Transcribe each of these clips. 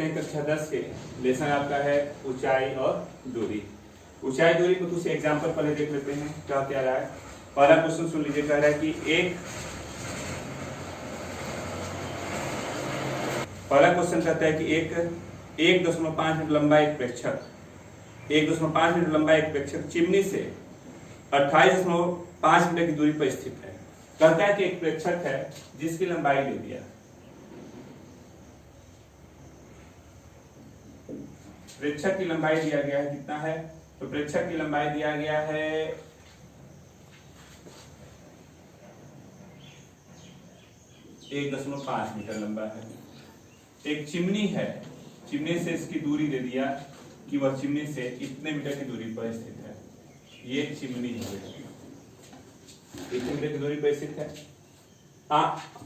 हैं कक्षा 10 के। लेसन आपका है ऊंचाई और दूरी। ऊंचाई दूरी को कुछ एग्जांपल पहले देख लेते हैं क्या क्या रहा है। पहला क्वेश्चन सुन लीजिए, कह रहा है कि पहला क्वेश्चन कहता है कि 1.5 मीटर लंबा एक प्रेक्षक 1.5 मीटर लंबा एक प्रेक्षक चिमनी से 28.5 मीटर की दूरी पर स्थित है। कहता है कि एक प्रेक्षक है जिसकी लंबाई दे दिया। प्रेक्षक की लंबाई दिया गया है, कितना है? तो प्रेक्षक की लंबाई दिया गया है 1.5 मीटर लंबा है। एक चिमनी है, चिमनी से इसकी दूरी दे दिया कि वह चिमनी से इतने मीटर की दूरी पर स्थित है। ये चिमनी है, इतने मीटर की दूरी पर स्थित है।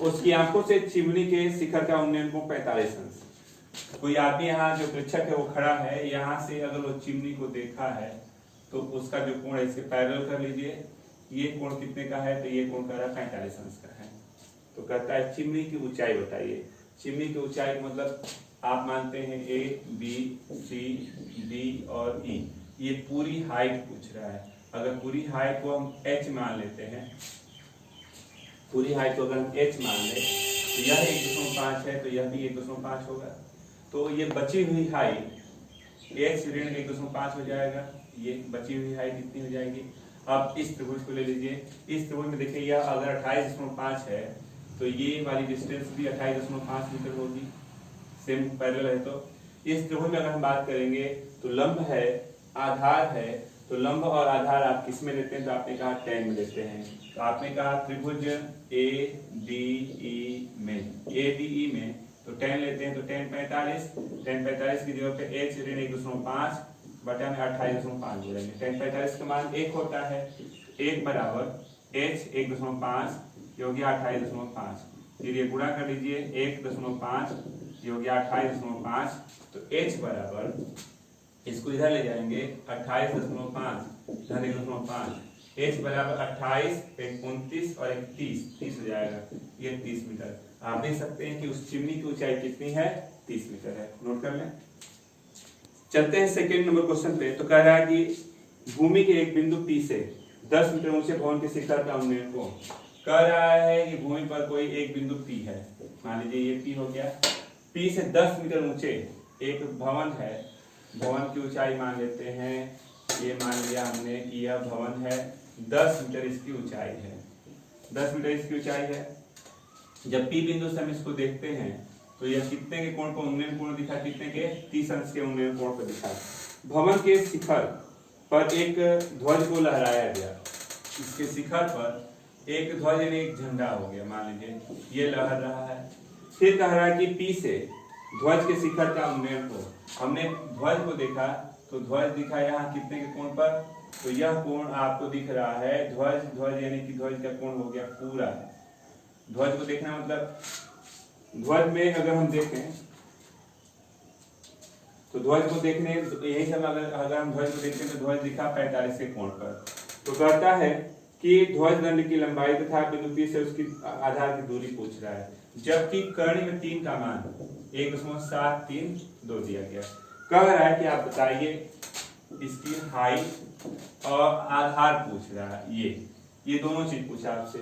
उसकी आंखों से चिमनी के शिखर का उन्नयन कोण 45 अंश। कोई आदमी यहाँ जो प्रेक्षक है वो खड़ा है, यहाँ से अगर वो चिमनी को देखा है तो उसका जो कोण है इसके पैरेलल कर लीजिए। ये कोण कितने का है? तो ये कोण कह रहा है 45 अंश का है। तो कहता है चिमनी की ऊंचाई बताइए। चिमनी की ऊंचाई मतलब आप मानते हैं A, B, C, D और E, ये पूरी हाइट पूछ रहा है। अगर पूरी हाइट को हम h मान लेते हैं, पूरी हाइट को अगर हम h मान लें तो यह 1.5 है, तो यह भी 1.5 होगा। तो ये बची हुई हाइट h ऋण 1.5 हो जाएगा। ये बची हुई हाइट कितनी हो जाएगी? अब इस त्रिभुज को ले लीजिए। इस त्रिभुज में देखिए यह अगर 28.5 है तो ये वाली डिस्टेंस भी 28.5 मीटर होगी, सेम पैरेलल है। तो इस त्रिभुज में अगर हम बात करेंगे तो लंब है, आधार है, तो लंब और आधार आप किस में लेते हैं? तो आपने कहा tan में लेते हैं। तो आपने कहा त्रिभुज ADE में तो tan लेते हैं, तो tan 45 की जगह पे h ऋण 1.5 बटा में 28.5 हो जाएंगे। tan 45 का मान 1 होता है। 1 बराबर h 1.5 ये हो गया 28.5। फिर ये गुणा कर लीजिए 1.5 ये हो गया 28.5। तो h बराबर, इसको इधर ले जाएंगे 28.5 धन 1.5, h बराबर 28, 29 और 30 हो जाएगा। ये 30 मीटर। आप देख सकते हैं कि उस चिमनी की ऊंचाई कितनी है? 30 मीटर है। नोट कर लें। चलते हैं सेकेंड नंबर क्वेश्चन पे। तो कह रहा है कि भूमि के एक बिंदु P से 10 मीटर ऊंचे भवन के शिखर का उन्नयन कोण। कह रहा है कि भूमि पर कोई एक बिंदु P है, मान लीजिए ये P हो गया। P से 10 मीटर ऊंचे एक भवन है, भवन की ऊंचाई मान लेते हैं, ये मान लिया हमने कि यह भवन है, 10 मीटर इसकी ऊंचाई है। 10 मीटर इसकी ऊंचाई है। जब P बिंदु से हम इसको देखते हैं तो यह कितने के कोण पर उन्नयन कोण दिखा? कितने के? 30 अंश के उन्नयन कोण पर दिखा। भवन के शिखर पर एक ध्वज को लहराया गया। इसके शिखर पर एक ध्वज यानी एक झंडा हो गया, मान लीजिए ये लहर रहा है। फिर कह रहा है कि P से ध्वज के शिखर का उन्नयन कोण। हमने ध्वज को देखा तो ध्वज दिखा यहाँ कितने के कोण पर? तो यह कोण आपको दिख रहा है ध्वज यानी कि ध्वज का कोण हो गया पूरा। ध्वज को देखना मतलब ध्वज में अगर हम देखें तो ध्वज को देखने यही सब अगर हम ध्वज को देखते हैं तो ध्वज दिखा 45 के कोण पर। तो कहता है कि ध्वज दंड की लंबाई तथा बिंदु P से उसकी आधार की दूरी पूछ रहा है, जबकि कर्ण में 3 का मान 1.732 दिया गया। कह रहा है कि आप बताइए इसकी हाइट और आधार पूछ रहा है। ये दोनों चीज पूछा आपसे।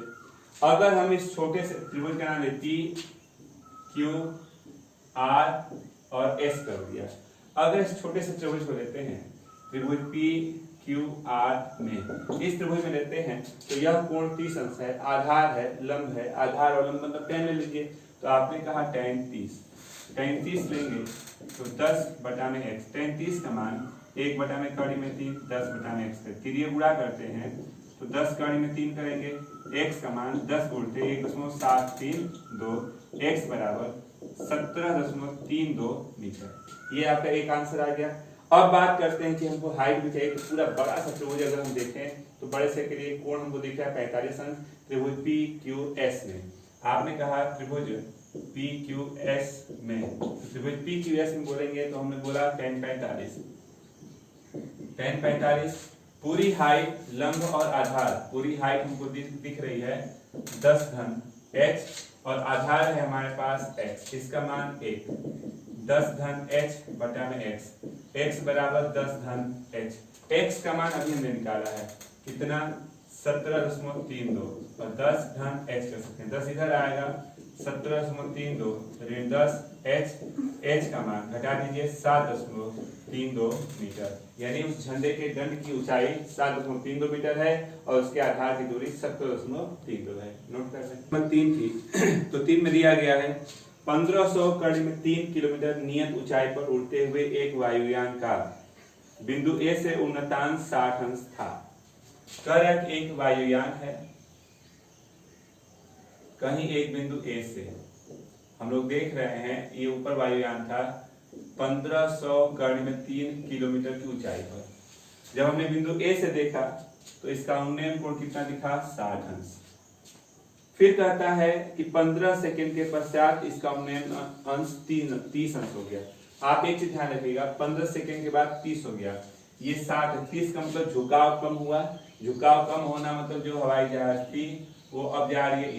अगर हम इस छोटे से त्रिभुज का नाम P Q R और S कर दिया, अगर इस छोटे से त्रिभुज को लेते हैं त्रिभुज P Q R में, इस त्रिभुज में लेते हैं तो यह कोण 30 अंश है, आधार है, लंब है, आधार और लंब मतलब tan ले लीजिए। तो आपने कहा tan 30 लेंगे तो 10 बटा में x, tan 30 का मान 1 बटा में कड़ी में 3, 10 बटा में x। फिर ये गुणा करते हैं तो 10 कड़ी में 3 करेंगे, x का मान 10 गुणते 1.732, x बराबर 17.32 मीटर। ये आपका एक आंसर आ गया। अब बात करते हैं कि हमको हाइट भी चाहिए। तो पूरा बड़ा सा त्रिभुज अगर हम देखें तो बड़े से के लिए कोण हमको दिख रहा है 45 अंश त्रिभुज PQS में। आपने कहा त्रिभुज PQS में, त्रिभुज PQS में बोलेंगे तो हमने बोला tan 45 पूरी हाइट, लंब और आधार। पूरी हाइट हमको दिख रही है 10 घन h और आधार है हमारे पास x, इसका मान 1। 10 धन h बटा में x, x बराबर 10 धन h, x का मान अभी हमने निकाला है कितना 17.32 और 10 धन h कर सकते हैं, 10 इधर आएगा 17.32 ऋण 10 h का मान घटा दीजिए 7.32 मीटर, यानी उस झंडे के दंड की ऊंचाई 7.32 मीटर है और उसके आधार की दूरी 17.32 है। नोट कर लें। 3 थी तो 3 में दिया गया है 1500 कड़ी में 3 किलोमीटर नियत ऊंचाई पर उड़ते हुए एक वायुयान का बिंदु A से उन्नतांश 60 अंश था। कर एक वायुयान है, कहीं एक बिंदु A से हम लोग देख रहे हैं, ये ऊपर वायुयान था 1500 कड़ी में 3 किलोमीटर की ऊंचाई पर। जब हमने बिंदु A से देखा तो इसका उन्नयन कोण कितना दिखा 60 अंश। फिर कहता है कि 15 सेकंड के पश्चात इसका उन्नयन अंश 30 अंश हो गया। आप एक चीज ध्यान रखिएगा, 15 सेकंड के बाद 30 हो गया, ये 60 30 का मतलब झुकाव कम हुआ। झुकाव कम होना मतलब जो हवाई जहाज थी वो अब जा रही है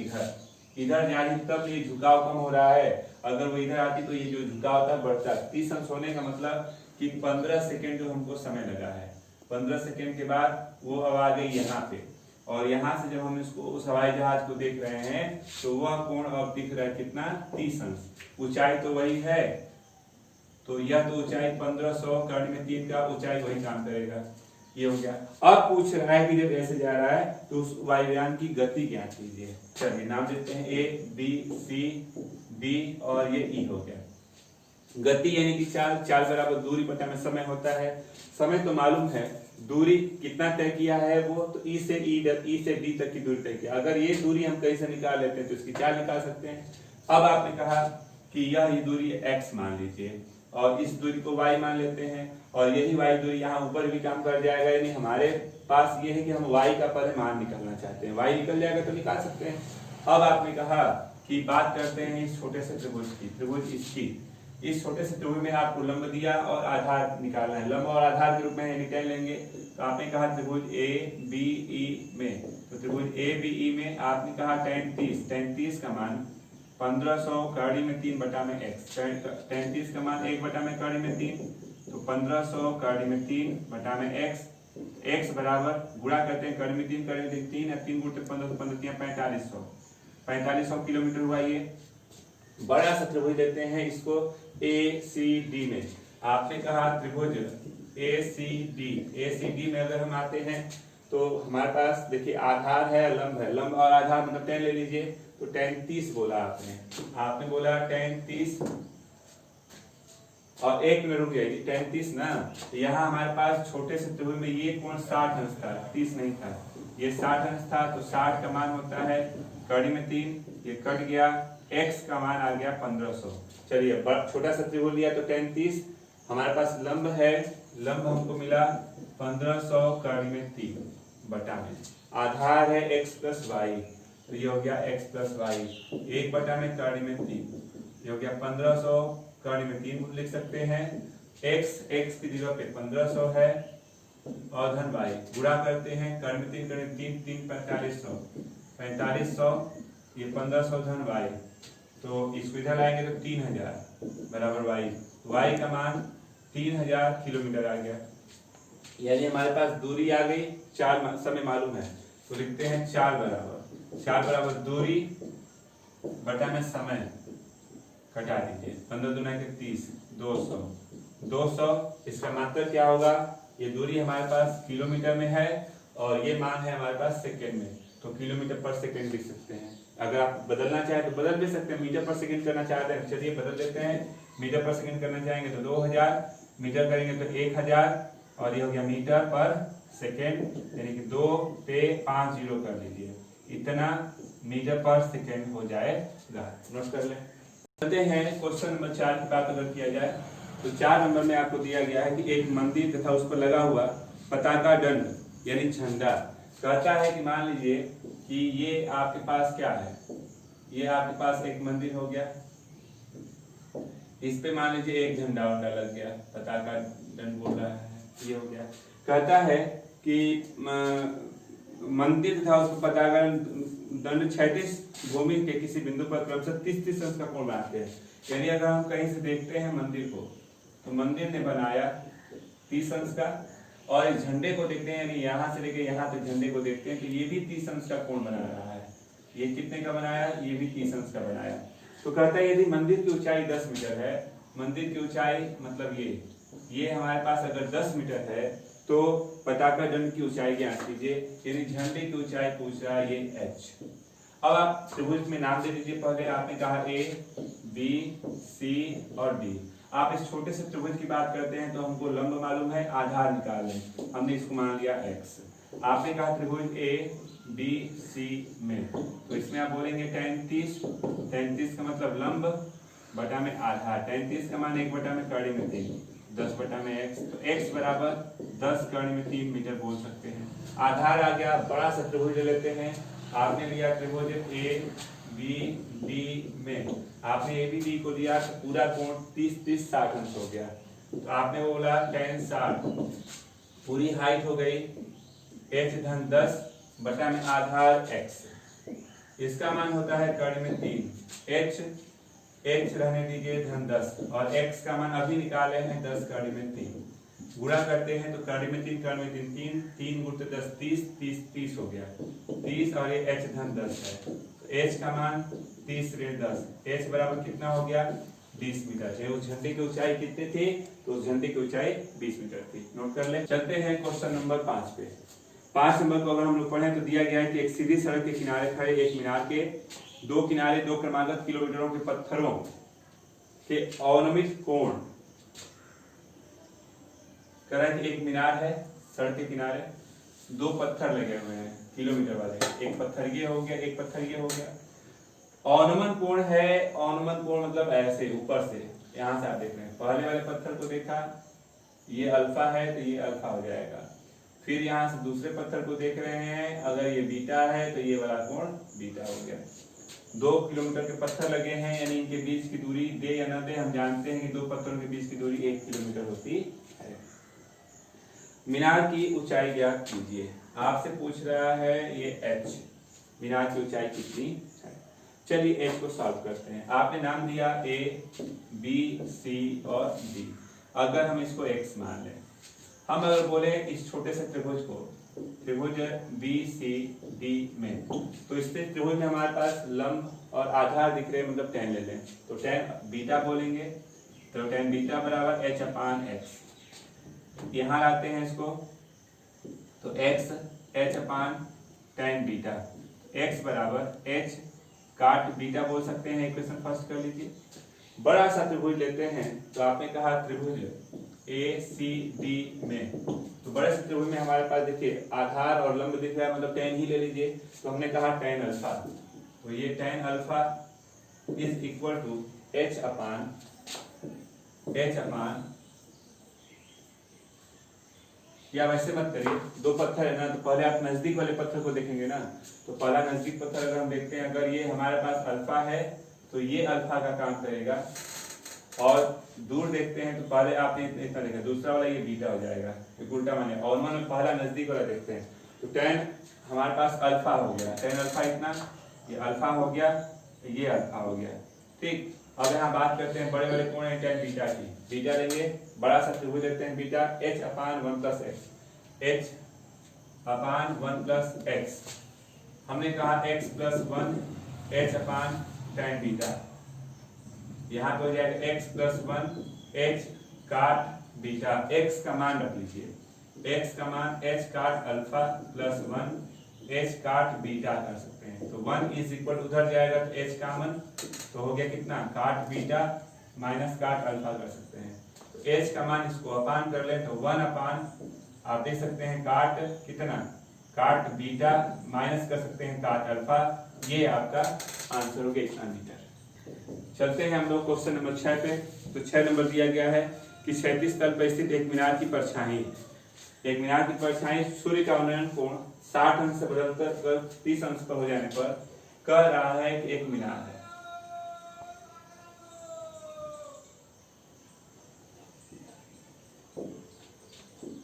इधर जा रही है, तब ये झुकाव कम हो रहा है। अगर वो इधर आती तो ये जो झुकाव था बढ़ता। 30 अंश होने का मतलब कि 15 सेकंड जो हमको समय लगा है, 15 सेकंड के बाद वो अब आ गई यहाँ पे, और यहाँ से जब हम इसको उस हवाई जहाज को देख रहे हैं तो वह कोण अब दिख रहा है कितना 30 अंश। ऊंचाई तो वही है, तो यह तो ऊंचाई 1500 कड़ी में 3 का ऊंचाई वही काम करेगा। ये हो गया। अब पूछ रहा है कि जब ऐसे जा रहा है तो उस वायुयान की गति क्या कीजिए। चलिए नाम देते हैं A B C D और ये E हो गया। गति यानी कि चाल बराबर दूरी बटा में समय होता है। समय तो मालूम है, दूरी कितना तय किया है वो तो E से D तक की दूरी तय किया। अगर ये दूरी हम कहीं से निकाल लेते हैं तो इसकी चाल निकाल सकते हैं। अब आपने कहा कि यह दूरी x मान लीजिए और इस दूरी को y मान लेते हैं, और यही y दूरी यहाँ ऊपर भी काम कर जाएगा। यानी हमारे पास ये है कि हम y का परिमाण निकालना चाहते हैं, y निकल जाएगा तो निकाल सकते हैं। अब आपने कहा कि बात करते हैं इस छोटे से त्रिभुज की, त्रिभुज इसकी। इस छोटे से त्रिभुज में आपको लंब दिया और आधार निकालना है, लंब और आधार के रूप में निकाल लेंगे। तो आपने कहा त्रिभुज ABE में, तो त्रिभुज ABE में आपने कहा tan 30 का मान 1500 कड़ी में 3 बटा में x, tan 30 का मान 1 बटा में कड़ी में 3, तो 1500 कड़ी में 3 बटा में x बराबर गुणा करते हैं कड़ी में 3 कड़ी में 3 है 3 गुणा 15 15 4500 किलोमीटर हुआ। ये बड़ा सा त्रिभुज देते हैं इसको ACD में। आपने कहा त्रिभुज ACD में अगर हम आते हैं तो हमारे पास देखिए आधार है, लंब है, लंब और आधार मतलब tan ले लीजिए, तो tan 30 बोला आपने बोला tan 30 और एक में रुक जाएगी tan 30 ना। तो यहाँ हमारे पास छोटे से त्रिभुज में ये कोण 60 अंश था, 30 नहीं था, ये 60 अंश था। तो 60 का मान होता है कड़ी में 3, ये कट गया, x का मान आ गया 1500। चलिए छोटा सा त्रिभुज लिया तो tan 30, हमारे पास लंब है, लंब हमको मिला 1500 कड़ी में 3 बटा में, आधार है x प्लस वाई, तो ये हो गया x प्लस वाई 1 बटा में कड़ी में 3, ये हो गया 1500 कड़ी में 3 लिख सकते हैं। x की जगह पे 1500 है और धन y गुणा करते हैं, कड़ी में 3 कड़ी में 3 4500 ये 1500 धन y, तो इसको इधर लाएंगे तो 3000 बराबर y का मान 3000 किलोमीटर आ गया। यानी हमारे पास दूरी आ गई, 4 समय मालूम है तो लिखते हैं 4 बराबर दूरी बटा में समय, घटा दीजिए 15 दूना के 30 200। इसका मात्रक क्या होगा, ये दूरी हमारे पास किलोमीटर में है और ये मान है हमारे पास सेकंड में, तो किलोमीटर पर सेकंड लिख सकते हैं। अगर आप बदलना चाहें तो बदल भी सकते हैं, मीटर पर सेकंड करना चाहते हैं चलिए बदल देते हैं, मीटर पर सेकंड करना चाहेंगे तो 2000, मीटर करेंगे तो 1000 और ये हो गया मीटर पर सेकंड, यानी कि 2 पे 5 जीरो कर लीजिए, इतना मीटर पर सेकंड हो जाएगा। नोट कर लें। चलते हैं क्वेश्चन नंबर 4 की बात अगर किया जाए तो 4 नंबर में आपको दिया गया है कि एक मंदिर तथा उस पर लगा हुआ पताका दंड यानी झंडा। कहता है कि मान लीजिए कि ये आपके पास क्या है, ये आपके पास एक मंदिर हो गया, इस पे मान लीजिए एक झंडा लग गया, पताका दंड बोल रहा है, ये हो गया। कहता है कि मंदिर तथा उस पर पताका दंड क्षैतिज भूमि के किसी बिंदु पर क्रमशः 30 अंश का कोण बनाते हैं। यानी अगर हम कहीं से देखते हैं मंदिर को, तो मंदिर ने बनाया 30 अंश का, और इस झंडे को देखते हैं, यानी यहाँ से लेके यहाँ तक झंडे को देखते हैं, तो ये भी 30 अंश का कोण बना रहा है। ये कितने का बनाया? ये भी 30 अंश का बनाया। तो कहता है यदि मंदिर की ऊंचाई 10 मीटर है, मंदिर की ऊंचाई मतलब ये हमारे पास अगर 10 मीटर है, तो पताका दंड की ऊंचाई ज्ञात कीजिए। यदि झंडे की ऊंचाई पूछ रहा है ये h। अब आप त्रिभुज में नाम दे दीजिए। पहले आपने कहा A, B, C और D। आप इस छोटे से त्रिभुज की बात करते हैं तो हमको लंब मालूम है, आधार निकाल लें, हमने इसको मान लिया x। आपने कहा त्रिभुज A, B, C में, तो इसमें आप बोलेंगे tan 30 का मतलब लंब बटा में आधार। tan 30 का मान 1 बटा में कर्ण में 3, 10 बटा में x, तो x बराबर 10 कर्ण में 3 मीटर बोल सकते हैं। आधार आ गया। बड़ा सा त्रिभुज ले लेते हैं। आपने लिया त्रिभुज A, B, D में, आपने A, B, D को लिया तो पूरा कोण 30 60 अंश हो गया। तो आपने बोला tan 60, पूरी हाइट हो गई h धन 10 बटा में आधार x। इसका मान होता है कर्ण में 3, h रहने दीजिए धन 10, और x का मान अभी निकाले हैं 10 कर्ण में 3। गुणा करते हैं तो कर्ण में 3 कर्ण में 3, 3 गुणित 10 30 हो गया 30, और ये h धन 10 है, तो h का मान 30 ऋण 10, h बराबर कितना हो गया? 20 मीटर है। उस झंडे की ऊंचाई कितनी थी? तो उस झंडे की ऊंचाई 20 मीटर थी। नोट कर ले। चलते हैं क्वेश्चन नंबर 5 पे। 5 नंबर को अगर हम लोग पढ़ें तो दिया गया है कि एक सीधी सड़क के किनारे खड़े एक मीनार के दो किनारे 2 क्रमागत किलोमीटरों के पत्थरों के अवनमित कोण। कह रहा है कि एक मीनार है, सड़क के किनारे 2 पत्थर लगे हुए हैं किलोमीटर वाले, एक पत्थर ये हो गया, एक पत्थर ये हो गया। अवनमन कोण है, अवनमन कोण मतलब ऐसे ऊपर से, यहां से आप देख रहे हैं, पहले वाले पत्थर को देखा, ये अल्फा है तो ये अल्फा हो जाएगा। फिर यहाँ से दूसरे पत्थर को देख रहे हैं, अगर ये बीटा है तो ये वाला कोण बीटा हो गया। 2 किलोमीटर के पत्थर लगे हैं, यानी इनके बीच की दूरी दे या न दे, हम जानते हैं कि 2 पत्थरों के बीच की दूरी 1 किलोमीटर होती है। मीनार की ऊंचाई ज्ञात कीजिए। आपसे पूछ रहा है ये h, मीनार की ऊंचाई कितनी है। चलिए h को सॉल्व करते हैं। आपने नाम दिया A, B, C और D। अगर हम इसको x मान लें, हम अगर बोले इस छोटे से त्रिभुज को, त्रिभुज B, C, D में, तो इस त्रिभुज में हमारे पास लंब और आधार दिख रहे हैं, मतलब tan ले लें, तो tan बीटा बोलेंगे, तो tan बीटा बराबर h अपान x। यहाँ लाते हैं इसको, तो x h अपान tan बीटा, x बराबर h काट बीटा बोल सकते हैं। इक्वेशन फर्स्ट कर लीजिए। बड़ा सा त्रिभुज लेते हैं, तो आपने कहा त्रिभुज A, C, D में, तो बड़े से त्रिभुज में हमारे पास देखिए आधार और लंब दिख रहा है, मतलब tan ही ले लीजिए। तो हमने कहा tan अल्फा, तो ये tan alpha is equal to h upon या वैसे मत करिए, 2 पत्थर है ना, तो पहले आप नजदीक वाले पत्थर को देखेंगे ना, तो पहला नजदीक पत्थर अगर हम देखते हैं, अगर ये हमारे पास अल्फा है तो ये अल्फा का काम करेगा, और दूर देखते हैं तो पहले आपने इतना देखा, दूसरा वाला ये बीटा हो जाएगा, उल्टा माने। और मान पहला नजदीक वाला देखते हैं, तो tan हमारे पास अल्फा हो गया, tan अल्फा इतना, ये अल्फा हो गया, ये अल्फा हो गया, ठीक। अब यहाँ बात करते हैं बड़े बड़े कोण है tan बीटा की। बीटा लेंगे, बड़ा सा त्रिभुज लेते हैं बीटा, h अपान 1 प्लस x, h अपान 1 प्लस x। हमने कहा x प्लस 1 h अपान tan बीटा, यहाँ पे हो जाएगा x प्लस 1 h काट बीटा। x का मान रख लीजिए, x का मान h काट अल्फा प्लस 1 h काट बीटा कर सकते हैं, तो 1 इज इक्वल उधर जाएगा तो h का मान तो हो गया कितना, काट बीटा माइनस काट अल्फा कर सकते हैं, तो h का मान इसको अपान कर लें, तो 1 अपान आप देख सकते हैं काट कितना, काट बीटा माइनस कर सकते हैं काट अल्फा, ये आपका आंसर हो गया इतना मीटर। चलते हैं हम लोग क्वेश्चन नंबर 6 पे। तो 6 नंबर दिया गया है कि क्षैतिज तल पर स्थित एक मीनार की परछाई, एक मीनार की परछाई सूर्य का उन्नयन कोण 60 अंश से बदलकर 30 अंश पर हो जाने पर कह रहा है कि एक मीनार है।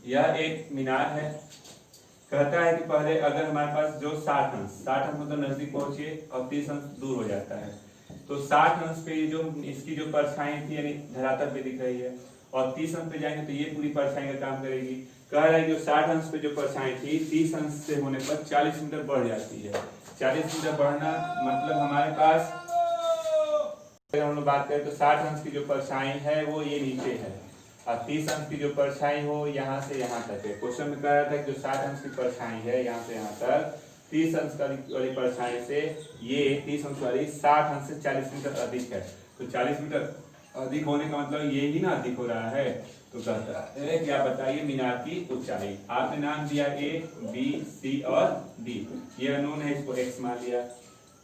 यह एक मीनार है। कहता है कि पहले अगर हमारे पास जो 60 अंश मतलब नजदीक पहुंचिए और 30 अंश दूर हो जाता है, तो 60 अंश पे जो इसकी जो परछाई थी यानी धरातल पे दिख रही है, और 30 अंश पे जाएंगे तो ये पूरी परछाई का काम करेगी। कह रहा है कि 60 अंश पे जो परछाई थी 30 अंश से होने पर 40 मीटर बढ़ जाती है। 40 मीटर बढ़ना मतलब हमारे पास अगर हम लोग बात करें तो 60 अंश की जो परछाई है वो ये नीचे है, और 30 अंश की जो परछाई हो यहाँ से यहाँ तक है। क्वेश्चन में कह रहा था कि जो 60 अंश की परछाई है यहाँ से यहाँ तक, 30 अंश वाली परछाई से ये 30 अंश वाली 60 अंश से 40 मीटर अधिक है। तो 40 मीटर अधिक होने का मतलब ये ही ना अधिक हो रहा है। तो कहता है क्या बताइए मीनार की ऊंचाई। आपने नाम दिया ए बी सी और डी, ये अननोन है, इसको एक्स मान लिया।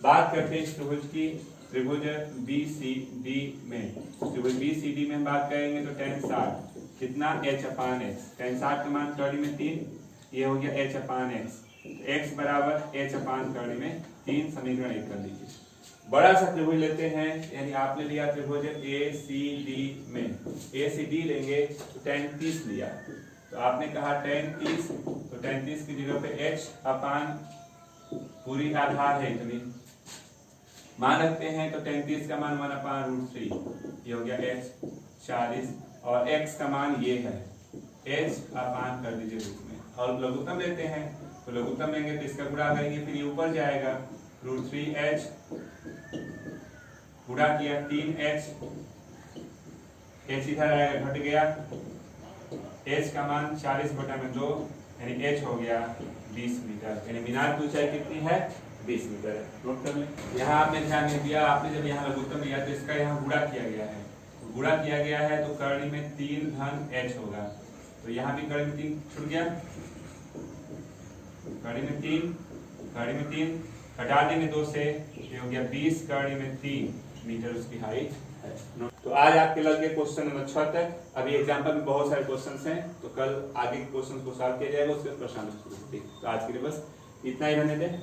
बात करते हैं त्रिभुज की, त्रिभुज बी सी डी में, त्रिभुज बी सी डी में बात करेंगे तो tan 60 कितना h अपान x, tan 60 का मान कड़ी में 3, ये हो गया h अपान x, x बराबर h अपान कड़ी में 3, समीकरण 1 कर लीजिए। बड़ा सा त्रिभुज लेते हैं, यानी आपने लिया त्रिभुज ए सी डी में, ए सी डी लेंगे तो tan 30 लिया, तो आपने कहा tan 30, तो tan 30 की जगह पे h अपान पूरी आधार है इतनी मान रखते हैं, तो tan 30 का मान 1/√3, ये हो गया h 40, और x का मान ये है, h अपान कर दीजिए रूप में, और लघुत्तम लेते हैं तो लघुत्तम लेंगे तो इसका गुणा करेंगे, फिर ये ऊपर जाएगा √3h, गुणा किया 3h, h इधर आएगा घट गया, h का मान 40/2 यानी h हो गया 20 मीटर, यानी मीनार की ऊंचाई कितनी है 20 मीटर है। नोट कर लें। यहाँ आपने ध्यान नहीं दिया, आपने जब यहाँ लघुत्तम लिया तो इसका यहाँ गुणा किया गया है, गुणा किया गया है तो कर्ण में 3 धन h होगा, तो यहाँ भी कर्ण में 3 छूट गया, कर्ण में 3 हटा देंगे 2 से, ये हो गया 20, कर्ण में 3 मीटर उसकी हाइट है। तो आज आपके लग गए क्वेश्चन नंबर 6 तक। अभी एग्जाम्पल में बहुत सारे क्वेश्चंस हैं, तो कल आगे के क्वेश्चन को सॉल्व किया जाएगा, उसके प्रश्न शुरू होंगे। तो आज के लिए बस इतना ही रहने दें।